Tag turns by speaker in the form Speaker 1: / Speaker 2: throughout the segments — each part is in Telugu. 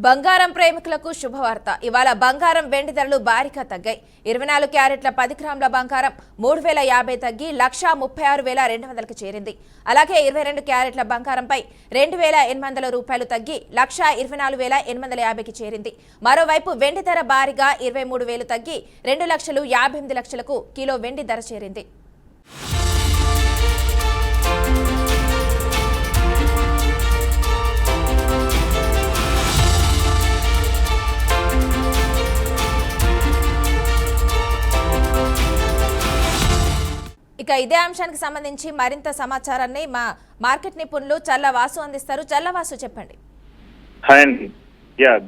Speaker 1: బంగారం ప్రేమికులకు శుభవార్త. ఇవాళ బంగారం వెండి ధరలు భారీగా తగ్గాయి. 24 క్యారెట్ల 10 గ్రాముల బంగారం 3050 తగ్గి 1,36,200కి చేరింది. అలాగే 22 క్యారెట్ల బంగారంపై 2,800 రూపాయలు తగ్గి 1,24,850కి చేరింది. మరోవైపు వెండి ధర భారీగా 23,000 తగ్గి 2,58,00,000కు కిలో వెండి ధర చేరింది. ఇక ఇదే అంశానికి సంబంధించి మరింత సమాచారాన్ని మా మార్కెట్ నిపుణులు చల్ల వాసు అందిస్తారు. చల్ల వాసు, చెప్పండి.
Speaker 2: హాయ్ అండి.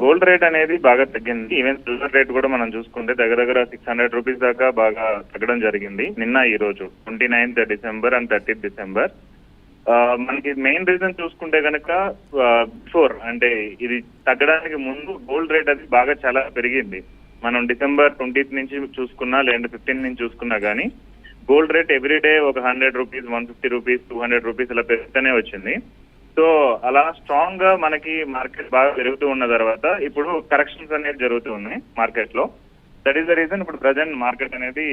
Speaker 2: గోల్డ్ రేట్ అనేది బాగా తగ్గింది. ఈవెన్ సిల్వర్ రేట్ కూడా మనం చూసుకుంటే దగ్గర 600 రూపీస్ దాకా బాగా తగ్గడం జరిగింది నిన్న ఈ రోజు 29th December and 30th December. మనకి మెయిన్ రీజన్ చూసుకుంటే కనుక బిఫోర్ అంటే ఇది తగ్గడానికి ముందు గోల్డ్ రేట్ అది బాగా చాలా పెరిగింది. మనం డిసెంబర్ 20th నుంచి చూసుకున్నా లేదంటే 15th నుంచి చూసుకున్నా కానీ గోల్డ్ రేట్ ఎవ్రీడే ఒక 100 రూపీస్, 150 రూపీస్, 200 రూపీస్ ఇలా పెరుగుతూనే వచ్చింది. సో అలా స్ట్రాంగ్ గా మనకి మార్కెట్ బాగా పెరుగుతూ ఉన్న తర్వాత ఇప్పుడు కరెక్షన్స్ అనేది జరుగుతూ ఉన్నాయి మార్కెట్ లో. దట్ ఈస్ ద రీజన్ ఇప్పుడు ప్రజెంట్ మార్కెట్ అనేది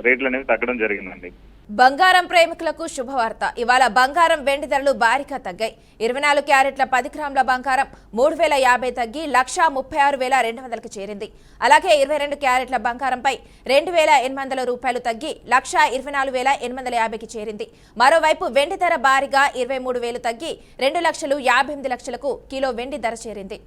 Speaker 2: రేట్లు అనేది తగ్గడం జరిగిందండి.
Speaker 1: బంగారం ప్రేమికులకు శుభవార్త. ఇవాళ బంగారం వెండి ధరలు భారీగా తగ్గాయి. 24 క్యారెట్ల 10 గ్రాముల బంగారం 3050 తగ్గి 1,36,200కి చేరింది. అలాగే 22 క్యారెట్ల బంగారంపై 2,800 రూపాయలు తగ్గి 1,24,850కి చేరింది. మరోవైపు వెండి ధర భారీగా 23,000 తగ్గి 2,58,00,000కు కిలో వెండి ధర చేరింది.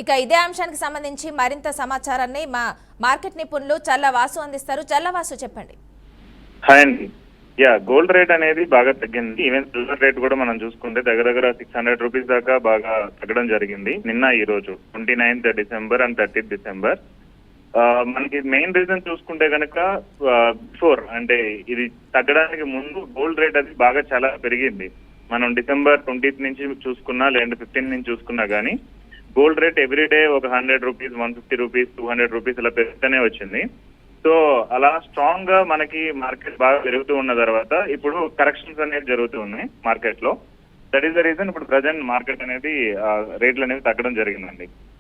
Speaker 1: ఇక ఇదే అంశానికి సంబంధించి మరింత సమాచారాన్ని మా మార్కెట్ నిపుణులు చల్ల వాసు అందిస్తారు. చల్ల వాసు, చెప్పండి.
Speaker 2: హాయ్ అండి. గోల్డ్ రేట్ అనేది బాగా తగ్గింది. ఈవెన్ సిల్వర్ రేట్ కూడా మనం చూసుకుంటే దగ్గర 600 రూపీస్ దాకా బాగా తగ్గడం జరిగింది నిన్న ఈ రోజు 29th December and 30th December. మనకి మెయిన్ రీజన్ చూసుకుంటే కనుక బిఫోర్ అంటే ఇది తగ్గడానికి ముందు గోల్డ్ రేట్ అది బాగా చాలా పెరిగింది. మనం డిసెంబర్ 20th నుంచి చూసుకున్నా లేదంటే 15th నుంచి చూసుకున్నా కానీ గోల్డ్ రేట్ ఎవ్రీడే ఒక 100 రూపీస్, 150 రూపీస్, 200 రూపీస్ ఇలా పెరుగుతూనే వచ్చింది. సో అలా స్ట్రాంగ్ గా మనకి మార్కెట్ బాగా పెరుగుతూ ఉన్న తర్వాత ఇప్పుడు కరెక్షన్స్ అనేది జరుగుతూ ఉన్నాయి మార్కెట్ లో. దట్ ఈస్ ద రీజన్ ఇప్పుడు ప్రజెంట్ మార్కెట్ అనేది రేట్లు అనేది తగ్గడం జరిగిందండి.